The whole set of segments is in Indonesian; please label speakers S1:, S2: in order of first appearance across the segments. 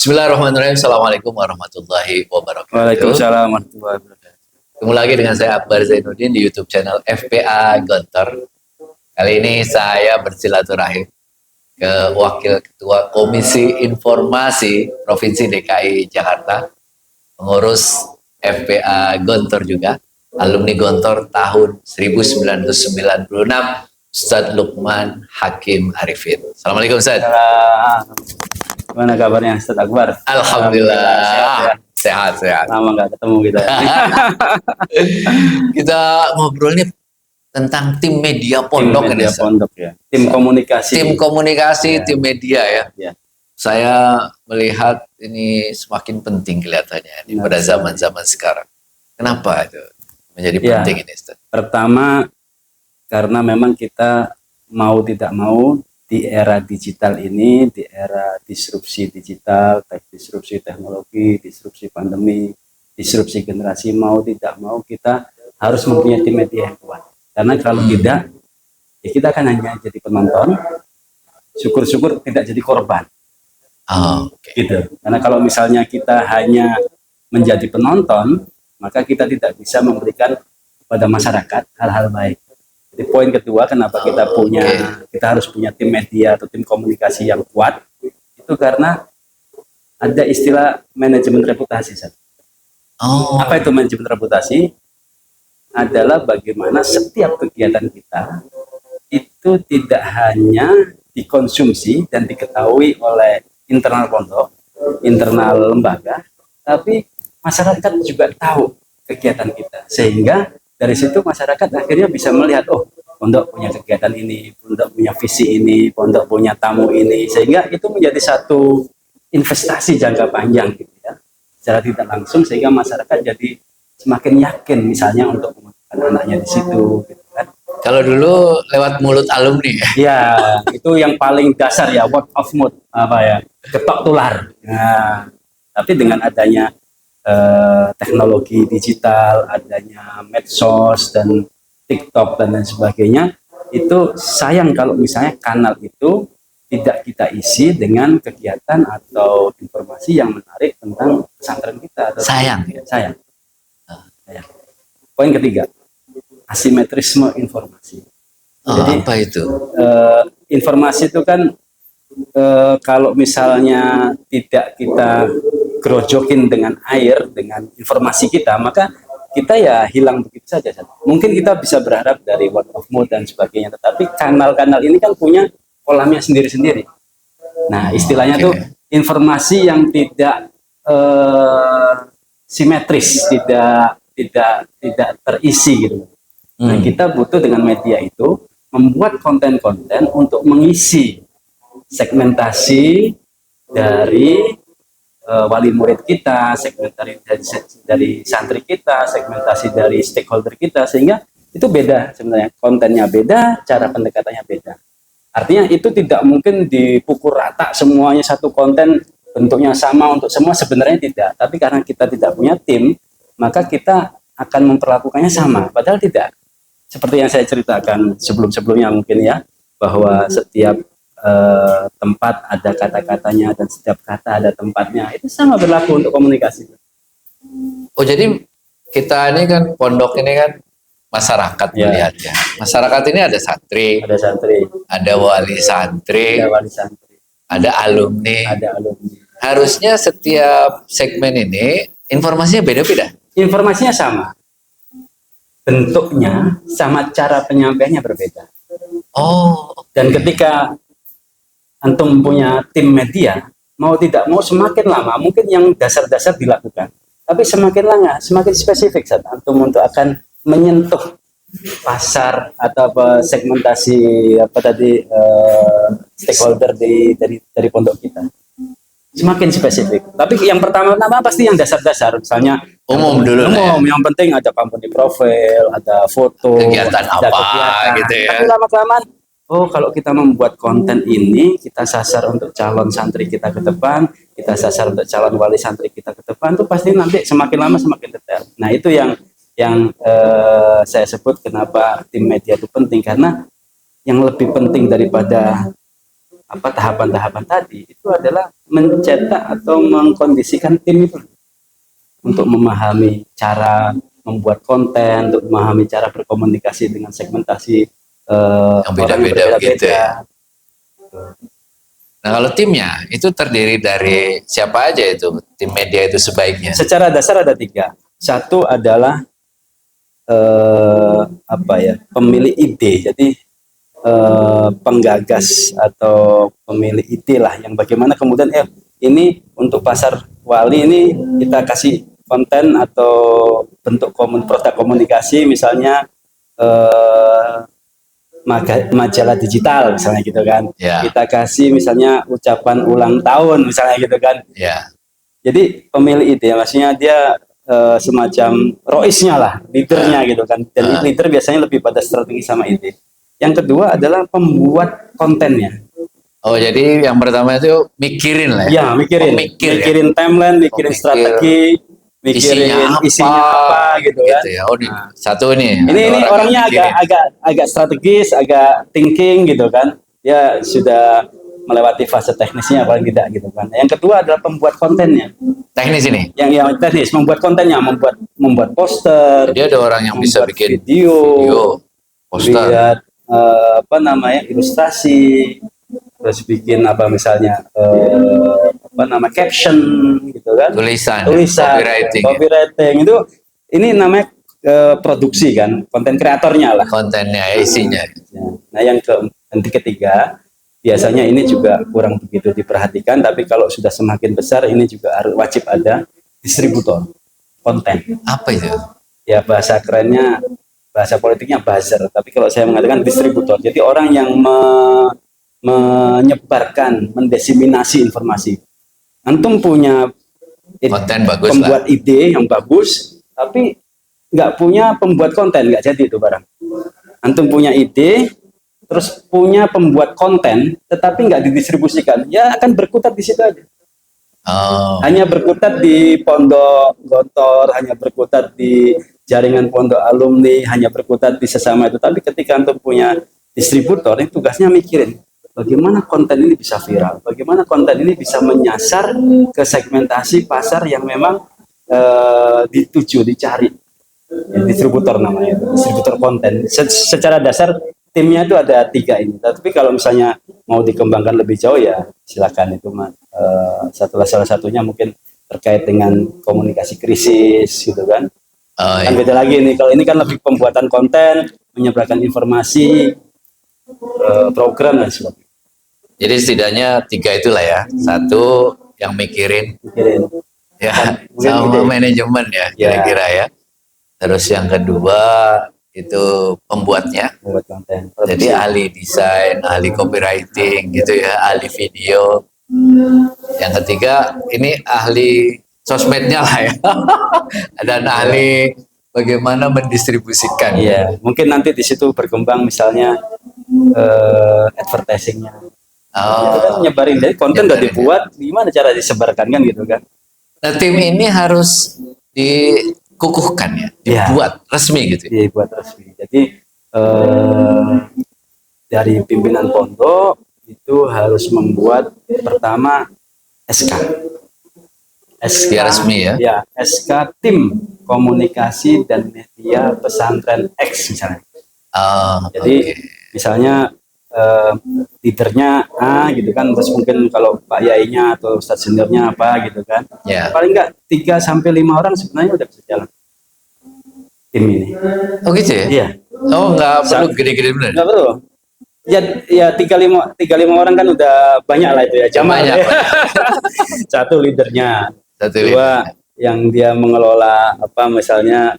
S1: Bismillahirrahmanirrahim. Assalamualaikum warahmatullahi wabarakatuh.
S2: Waalaikumsalam warahmatullahi wabarakatuh.
S1: Ketemu lagi dengan saya Akbar Zainuddin di YouTube channel FPA Gontor. Kali ini saya bersilaturahim ke Wakil Ketua Komisi Informasi Provinsi DKI Jakarta, pengurus FPA Gontor juga, alumni Gontor tahun 1996, Ustadz Lukman Hakim Arifin. Assalamualaikum Ustadz.
S2: Gimana kabarnya Ustadz Akbar?
S1: Alhamdulillah. Sehat.
S2: Lama nggak ketemu kita.
S1: Kita ngobrol nih tentang tim media pondok
S2: tim media
S1: ini.
S2: Pondok ya. Tim komunikasi.
S1: Tim komunikasi, tim media ya.
S2: Ya.
S1: Saya melihat ini semakin penting kelihatannya pada zaman-zaman sekarang. Kenapa itu menjadi penting ini, Ustaz?
S2: Pertama, karena memang kita mau tidak mau di era digital ini, di era disrupsi digital, disrupsi teknologi, disrupsi pandemi, disrupsi generasi, mau tidak mau kita harus mempunyai tim media yang kuat. Karena kalau tidak, ya kita akan hanya jadi penonton, syukur-syukur tidak jadi korban. Gitu. Karena kalau misalnya kita hanya menjadi penonton, maka kita tidak bisa memberikan kepada masyarakat hal-hal baik. Jadi poin kedua, kenapa kita harus punya tim media atau tim komunikasi yang kuat, itu karena ada istilah manajemen reputasi. Apa itu manajemen reputasi? Adalah bagaimana setiap kegiatan kita itu tidak hanya dikonsumsi dan diketahui oleh internal pondok, internal lembaga, tapi masyarakat juga tahu kegiatan kita, sehingga dari situ masyarakat akhirnya bisa melihat, oh, pondok punya kegiatan ini, pondok punya visi ini, pondok punya tamu ini, sehingga itu menjadi satu investasi jangka panjang gitu ya, secara tidak langsung, sehingga masyarakat jadi semakin yakin misalnya untuk memasukkan anaknya di situ gitu kan.
S1: Kalau dulu lewat mulut alumni
S2: ya, itu yang paling dasar ya, word of mouth, ketok tular. Nah, tapi dengan adanya teknologi digital, adanya medsos dan TikTok dan lain sebagainya, itu sayang kalau misalnya kanal itu tidak kita isi dengan kegiatan atau informasi yang menarik tentang pesantren kita.
S1: Sayang.
S2: Poin ketiga, asimetrisme informasi. Jadi
S1: apa itu?
S2: informasi itu kan kalau misalnya tidak kita gerojokin dengan air, dengan informasi kita, maka kita ya hilang begitu saja. Mungkin kita bisa berharap dari word of mouth dan sebagainya, tetapi kanal-kanal ini kan punya kolamnya sendiri-sendiri. Nah, istilahnya tuh informasi yang tidak simetris, tidak terisi gitu. Nah, kita butuh dengan media itu membuat konten-konten untuk mengisi segmentasi dari wali murid kita, segmentasi dari santri kita, segmentasi dari stakeholder kita, sehingga itu beda sebenarnya, kontennya beda, cara pendekatannya beda. Artinya itu tidak mungkin dipukul rata semuanya satu konten bentuknya sama untuk semua, sebenarnya tidak. Tapi karena kita tidak punya tim, maka kita akan memperlakukannya sama, padahal tidak. Seperti yang saya ceritakan sebelum-sebelumnya mungkin ya, bahwa setiap tempat ada kata-katanya dan setiap kata ada tempatnya, itu sama berlaku untuk komunikasi.
S1: Oh, jadi kita ini kan pondok ini kan masyarakat melihatnya. Masyarakat ini ada santri, ada wali santri, ada alumni. Harusnya setiap segmen ini informasinya beda-beda.
S2: Informasinya sama, bentuknya sama, cara penyampaiannya berbeda. Dan ketika antum punya tim media, mau tidak mau semakin lama, mungkin yang dasar-dasar dilakukan, tapi semakin lama, semakin spesifik saat antum untuk akan menyentuh pasar atau segmentasi stakeholder dari pondok kita, semakin spesifik. Tapi yang pertama-tama pasti yang dasar-dasar, misalnya
S1: umum dulu.
S2: Yang penting ada company profile, ada foto,
S1: kegiatan
S2: ada kegiatan
S1: gitu ya.
S2: Tapi lama-kelamaan, oh, kalau kita membuat konten ini, kita sasar untuk calon santri kita ke depan, kita sasar untuk calon wali santri kita ke depan, itu pasti nanti semakin lama semakin detail. Nah, itu yang saya sebut kenapa tim media itu penting, karena yang lebih penting daripada apa tahapan-tahapan tadi itu adalah mencetak atau mengkondisikan tim itu untuk memahami cara membuat konten, untuk memahami cara berkomunikasi dengan segmentasi
S1: Yang
S2: orang yang
S1: beda-beda gitu
S2: berbeda-beda.
S1: ya. Nah, kalau timnya itu terdiri dari siapa aja itu? Tim media itu sebaiknya.
S2: Secara dasar ada 3. Satu adalah apa ya, pemilik ide. Jadi penggagas atau pemilik ide lah yang bagaimana kemudian ini untuk pasar Wali ini kita kasih konten atau bentuk produk komunikasi misalnya majalah digital misalnya gitu kan.
S1: Ya.
S2: Kita kasih misalnya ucapan ulang tahun misalnya gitu kan.
S1: Ya.
S2: Jadi pemilik ide maksudnya dia semacam roisnya lah, leadernya gitu kan. Dan leader biasanya lebih pada strategi sama ide. Yang kedua adalah pembuat kontennya.
S1: Oh, jadi yang pertama itu mikirin lah ya?
S2: Ya, mikirin timeline, mikirin strategi, mikirin isinya apa gitu kan.
S1: Ya. Oh, satu nih.
S2: Ini orangnya agak strategis, agak thinking gitu kan. Dia sudah melewati fase teknisnya paling tidak gitu kan. Yang kedua adalah pembuat kontennya.
S1: Teknis ini?
S2: Yang teknis, membuat kontennya, membuat poster.
S1: Jadi ada orang yang bisa bikin
S2: video,
S1: poster,
S2: lihat ilustrasi, terus bikin apa misalnya caption gitu kan, tulisan copywriting itu ini namanya produksi kan, konten kreatornya lah,
S1: kontennya isinya.
S2: Nah yang ketiga biasanya ini juga kurang begitu diperhatikan, tapi kalau sudah semakin besar ini juga harus wajib ada distributor konten.
S1: Apa itu?
S2: Ya bahasa kerennya, bahasa politiknya buzzer, tapi kalau saya mengatakan distributor, jadi orang yang menyebarkan, mendiseminasi informasi. Antum punya
S1: konten bagus
S2: pembuat lah. Ide yang bagus, tapi nggak punya pembuat konten, nggak jadi itu barang. Antum punya ide, terus punya pembuat konten, tetapi nggak didistribusikan, ya akan berkutat di situ aja.
S1: Oh.
S2: Hanya berkutat di pondok gontor, hanya berkutat di jaringan pondok alumni, hanya berkutat di sesama itu. Tapi ketika antum punya distributor, ini tugasnya mikirin bagaimana konten ini bisa viral, bagaimana konten ini bisa menyasar ke segmentasi pasar yang memang dituju, dicari. Ya, distributor namanya itu, distributor konten. Secara dasar timnya itu ada 3 ini. Tapi kalau misalnya mau dikembangkan lebih jauh ya silakan itu salah satunya mungkin terkait dengan komunikasi krisis gitu kan. Kan beda lagi nih, kalau ini kan lebih pembuatan konten, menyebarkan informasi, program dan sebagainya.
S1: Jadi setidaknya 3 itulah ya. Satu yang mikirin ya, sama manajemen ya kira-kira ya. Terus yang kedua itu pembuatnya,
S2: membuat konten.
S1: Jadi ahli desain, ahli copywriting gitu ya, ahli video. Yang ketiga ini ahli sosmednya lah ya, dan ahli bagaimana mendistribusikan.
S2: Iya, mungkin nanti di situ berkembang misalnya advertisingnya. Itu kan nyebarin, dari konten udah dibuat, gimana cara disebarkan kan gitu kan.
S1: Nah tim ini harus dikukuhkan ya, dibuat resmi gitu.
S2: Dibuat resmi. Jadi dari pimpinan pondok itu harus membuat pertama SK
S1: resmi ya.
S2: Ya, SK tim komunikasi dan media pesantren X misalnya. Jadi misalnya leadernya A gitu kan, terus mungkin kalau Pak Yainya atau Ustadz seniornya apa gitu kan. Paling enggak 3-5 orang sebenarnya udah bisa jalan tim ini.
S1: Oh gitu ya?
S2: Iya.
S1: Oh nggak perlu gede-gede bener?
S2: Nggak perlu. Ya 3-5 orang kan udah banyak lah itu ya.
S1: Banyak.
S2: Satu leadernya.
S1: Kedua
S2: yang dia mengelola apa misalnya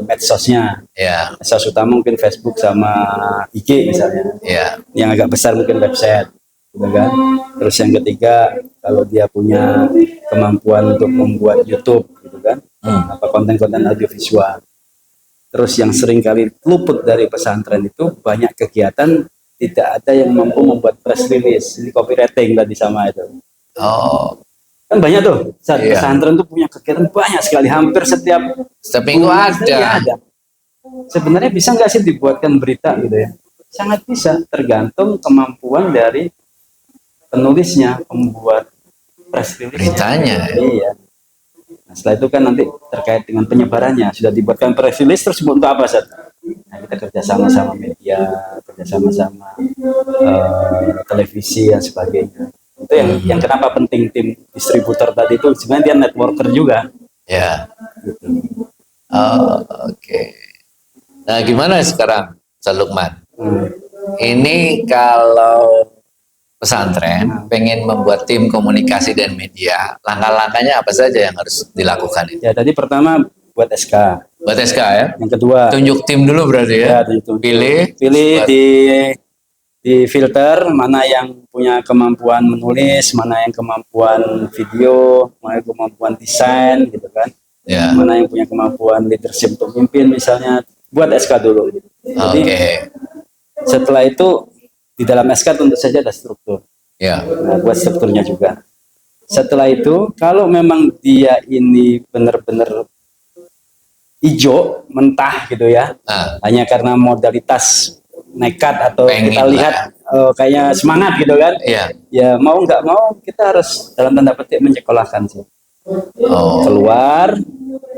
S2: medsosnya. Medsos utama mungkin Facebook sama IG misalnya. Yang agak besar mungkin website, gitu kan. Terus yang ketiga kalau dia punya kemampuan untuk membuat YouTube, gitu kan, apa konten-konten audiovisual. Terus yang sering kali luput dari pesantren itu banyak kegiatan tidak ada yang mampu membuat press release. Ini copywriting tadi sama itu. Kan banyak tuh, pesantren tuh punya kegiatan banyak sekali, hampir setiap
S1: minggu ada.
S2: Sebenarnya bisa nggak sih dibuatkan berita gitu ya? Sangat bisa, tergantung kemampuan dari penulisnya, pembuat press release.
S1: Beritanya.
S2: Iya. Nah, setelah itu kan nanti terkait dengan penyebarannya sudah dibuatkan press release, terus untuk apa, Sat? Nah, kita kerjasama sama media, kerjasama sama televisi dan sebagainya. Itu yang kenapa penting tim distributor tadi itu, sebenarnya dia networker juga.
S1: Ya.
S2: Gitu.
S1: Oh, oke. Nah, gimana sekarang, Ustaz Lukman? Ini kalau pesantren pengen membuat tim komunikasi dan media, langkah-langkahnya apa saja yang harus dilakukan itu?
S2: Ya, tadi pertama buat SK.
S1: Buat SK ya?
S2: Yang kedua,
S1: Tunjuk tim dulu berarti ya? Pilih buat-
S2: di filter mana yang punya kemampuan menulis, mana yang kemampuan video, mana yang kemampuan desain gitu kan.
S1: ya.
S2: Mana yang punya kemampuan leadership untuk mimpin misalnya, buat SK dulu. Jadi setelah itu di dalam SK tentu saja ada struktur.
S1: Ya.
S2: Nah, buat strukturnya juga. Setelah itu kalau memang dia ini benar-benar hijau mentah gitu ya, hanya karena modalitas nekat atau
S1: Pengen
S2: kita lihat kayak semangat gitu kan, ya mau nggak mau kita harus dalam tanda petik menyekolahkan sih. Keluar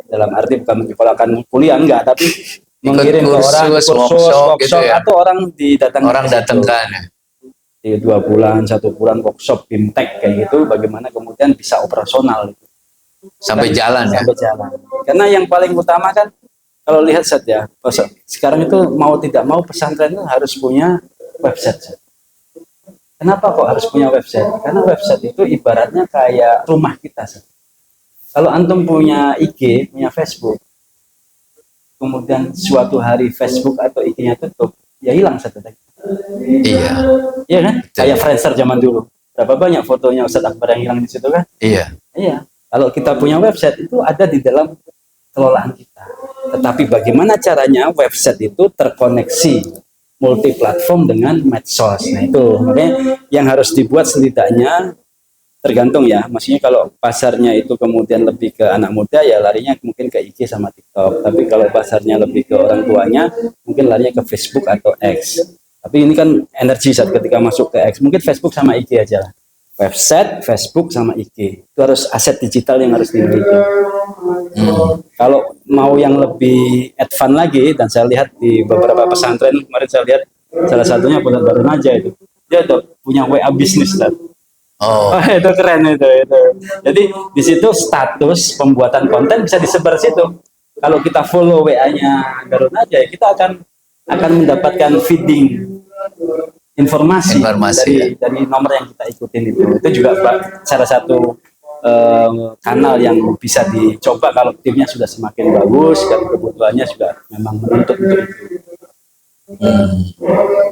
S2: dalam arti bukan menyekolahkan kuliah enggak, tapi mengirim ke orang kursus workshop gitu ya? Atau orang datangkan di 2 bulan 1 bulan workshop bimtek kayak gitu, bagaimana kemudian bisa operasional gitu.
S1: Sampai jalan ya.
S2: Karena yang paling utama kan kalau lihat Sat ya, sekarang itu mau tidak mau pesantren itu harus punya website. Sat. Kenapa kok harus punya website? Karena website itu ibaratnya kayak rumah kita. Sat. Kalau antum punya IG, punya Facebook, kemudian suatu hari Facebook atau IG-nya tutup, ya hilang satu lagi. Iya kan? Kayak Friendster zaman dulu. Berapa banyak fotonya Ustadz Akbar yang hilang di situ kan? Iya. Kalau kita punya website itu ada di dalam kelolaan kita. Tetapi bagaimana caranya website itu terkoneksi multi platform dengan medsos. Nah itu makanya yang harus dibuat setidaknya tergantung ya. Maksudnya kalau pasarnya itu kemudian lebih ke anak muda ya larinya mungkin ke IG sama TikTok. Tapi kalau pasarnya lebih ke orang tuanya mungkin larinya ke Facebook atau X. Tapi ini kan energi saat ketika masuk ke X, mungkin Facebook sama IG aja lah. Website, Facebook sama IG. Itu harus aset digital yang harus dimiliki. Kalau mau yang lebih advance lagi, dan saya lihat di beberapa pesantren, kemarin saya lihat salah satunya Pondok Darun Najah itu. Dia udah punya WA bisnis lah. Itu keren itu. Jadi di situ status pembuatan konten bisa disebar situ. Kalau kita follow WA-nya Darun Najah, kita akan mendapatkan feeding informasi dari nomor yang kita ikutin itu juga salah satu kanal yang bisa dicoba kalau timnya sudah semakin bagus dan kebutuhannya sudah memang menuntut untuk itu.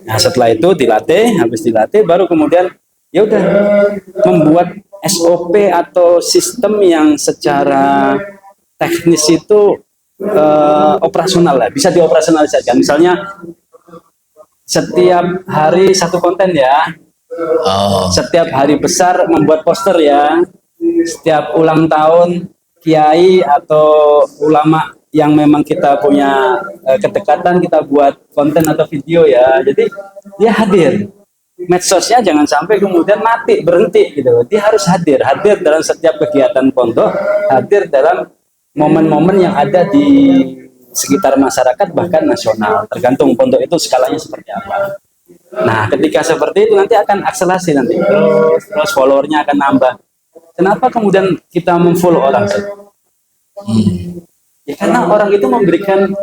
S2: Nah setelah itu dilatih, habis dilatih baru kemudian ya udah membuat SOP atau sistem yang secara teknis itu operasional lah, bisa dioperasionalisasikan. Misalnya setiap hari satu konten ya, setiap hari besar membuat poster ya, setiap ulang tahun kiai atau ulama yang memang kita punya kedekatan kita buat konten atau video ya. Jadi dia hadir, medsosnya jangan sampai kemudian mati berhenti gitu. Dia harus hadir dalam setiap kegiatan pondok, hadir dalam momen-momen yang ada di sekitar masyarakat bahkan nasional, tergantung pondok itu skalanya seperti apa. Nah ketika seperti itu nanti akan akselerasi nanti terus followernya akan nambah. Kenapa kemudian kita memfollow orang? Ya karena orang itu memberikan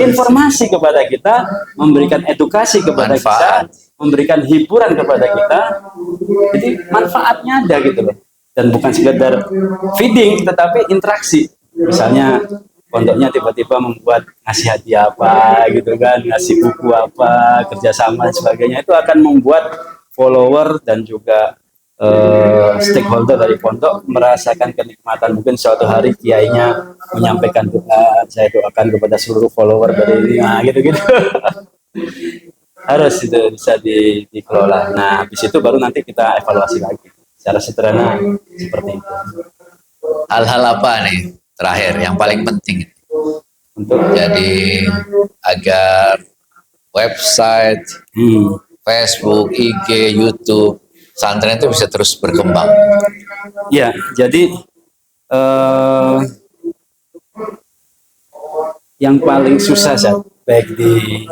S2: informasi kepada kita, memberikan edukasi kepada kita, memberikan hiburan kepada kita. Jadi manfaatnya ada gitu loh. Dan bukan sekedar feeding tetapi interaksi. Misalnya pondoknya tiba-tiba membuat ngasih hadiah apa gitu kan, ngasih buku apa, kerjasama dan sebagainya, itu akan membuat follower dan juga stakeholder dari pondok merasakan kenikmatan. Mungkin suatu hari kiainya menyampaikan doa, saya doakan kepada seluruh follower dari ini, nah gitu-gitu. Harus itu bisa dikelola. Nah habis itu baru nanti kita evaluasi lagi secara sederhana seperti itu.
S1: Hal-hal apa nih terakhir yang paling penting
S2: untuk
S1: jadi agar website, Facebook, IG, YouTube pesantren itu bisa terus berkembang.
S2: Ya, jadi yang paling susah baik di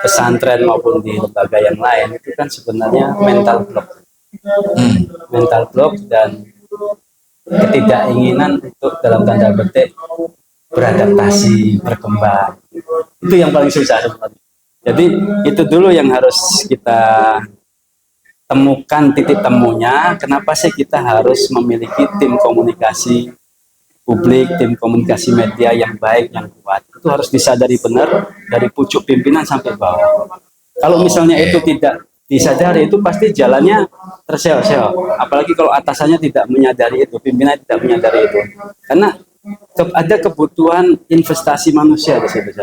S2: pesantren maupun di lembaga yang lain itu kan sebenarnya mental block. Mental block dan ketidakinginan untuk dalam tanda petik beradaptasi, berkembang. Itu yang paling susah sebenarnya. Jadi itu dulu yang harus kita temukan titik temunya. Kenapa sih kita harus memiliki tim komunikasi publik, tim komunikasi media yang baik, yang kuat? Itu harus disadari benar dari pucuk pimpinan sampai bawah. Kalau misalnya itu tidak disadari, itu pasti jalannya terseok-seok. Apalagi kalau atasannya tidak menyadari itu, pimpinan tidak menyadari itu. Karena ada kebutuhan investasi manusia di situ.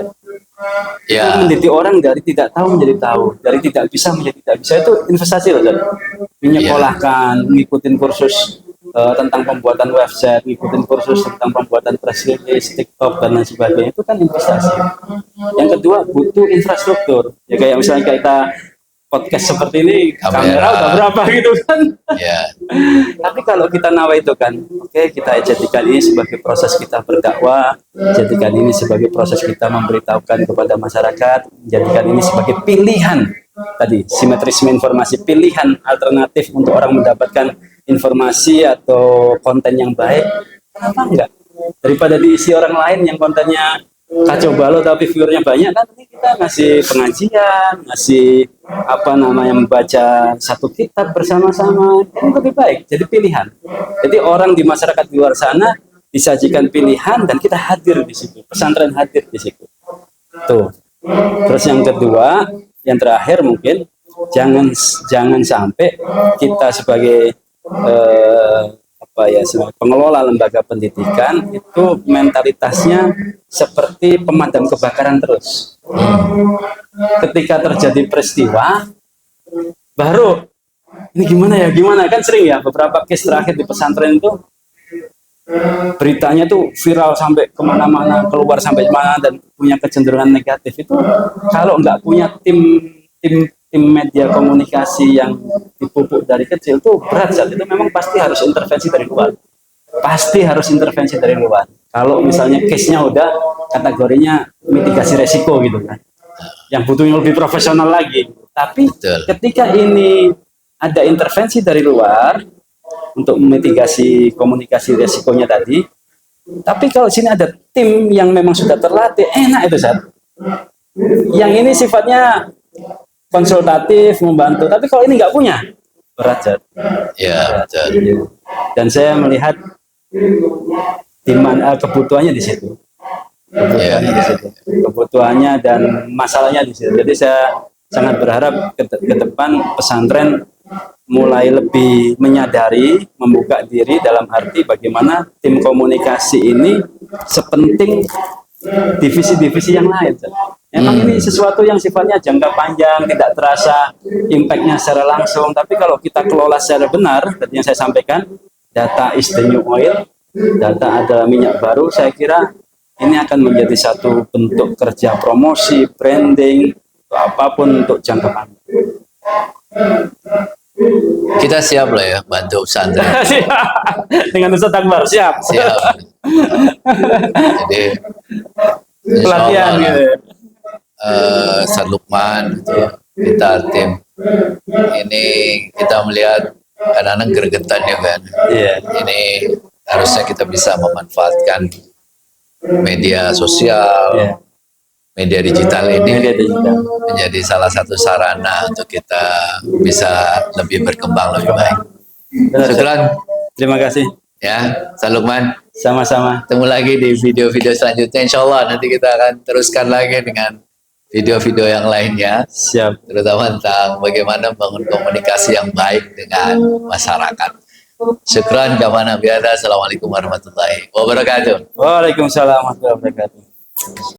S1: Ya.
S2: Mendidik orang dari tidak tahu menjadi tahu, dari tidak bisa menjadi tidak bisa, itu investasi loh. Menyekolahkan, mengikuti kursus tentang pembuatan website, mengikuti kursus tentang pembuatan press release, TikTok dan lain sebagainya, itu kan investasi. Yang kedua, butuh infrastruktur. Ya kayak misalnya kita podcast seperti ini, kamera udah berapa gitu kan.
S1: Ya.
S2: Tapi kalau kita nawa itu kan, oke, kita jadikan ini sebagai proses kita berdakwah, jadikan ini sebagai proses kita memberitahukan kepada masyarakat, jadikan ini sebagai pilihan tadi, simetrisme informasi, pilihan alternatif untuk orang mendapatkan informasi atau konten yang baik. Kenapa enggak? Daripada diisi orang lain yang kontennya kacau balau tapi viewernya banyak, kan ini kita ngasih pengajian, ngasih membaca satu kitab bersama-sama, ini lebih baik. Jadi pilihan. Jadi orang di masyarakat di luar sana disajikan pilihan dan kita hadir di situ, pesantren hadir di situ. Tuh. Terus yang kedua, yang terakhir mungkin jangan sampai kita sebagai sebagai pengelola lembaga pendidikan itu mentalitasnya seperti pemadam kebakaran terus. Ketika terjadi peristiwa, baru ini gimana kan sering ya, beberapa case terakhir di pesantren itu beritanya tuh viral sampai kemana-mana, keluar sampai mana dan punya kecenderungan negatif. Itu kalau nggak punya tim media komunikasi yang dipupuk dari kecil tuh berat. Saat itu memang pasti harus intervensi dari luar. Kalau misalnya case-nya udah kategorinya mitigasi resiko gitu kan, yang butuhnya lebih profesional lagi. Tapi ketika ini ada intervensi dari luar untuk mitigasi komunikasi resikonya tadi, tapi kalau sini ada tim yang memang sudah terlatih, enak itu Yang ini sifatnya konsultatif, membantu. Tapi kalau ini nggak punya, berat
S1: Ya, betul.
S2: Dan saya melihat kebutuhannya di situ. Kebutuhannya dan masalahnya di situ. Jadi saya sangat berharap ke depan pesantren mulai lebih menyadari, membuka diri dalam arti bagaimana tim komunikasi ini sepenting divisi-divisi yang lain. Memang ini sesuatu yang sifatnya jangka panjang, tidak terasa impact-nya secara langsung. Tapi kalau kita kelola secara benar, seperti yang saya sampaikan, data is the new oil, data adalah minyak baru, saya kira ini akan menjadi satu bentuk kerja promosi, branding, atau apapun untuk jangka panjang.
S1: Kita siap lah ya bantu pesantren.
S2: Dengan Ustaz Akbar, siap.
S1: Jadi
S2: pelatihan gitu.
S1: Ustaz Lukman itu kita tim ini kita melihat kadang-kadang gregetan ya kan. Ini harusnya kita bisa memanfaatkan media sosial, media digital ini menjadi salah satu sarana untuk kita bisa lebih berkembang lebih baik. Syukran.
S2: Terima kasih.
S1: Ya, Ustaz Lukman.
S2: Sama-sama.
S1: Ketemu lagi di video-video selanjutnya. Insya Allah nanti kita akan teruskan lagi dengan video-video yang lainnya.
S2: Siap.
S1: Terutama tentang bagaimana membangun komunikasi yang baik dengan masyarakat. Syukran kamana biada. Assalamualaikum warahmatullahi wabarakatuh.
S2: Waalaikumsalam warahmatullahi wabarakatuh.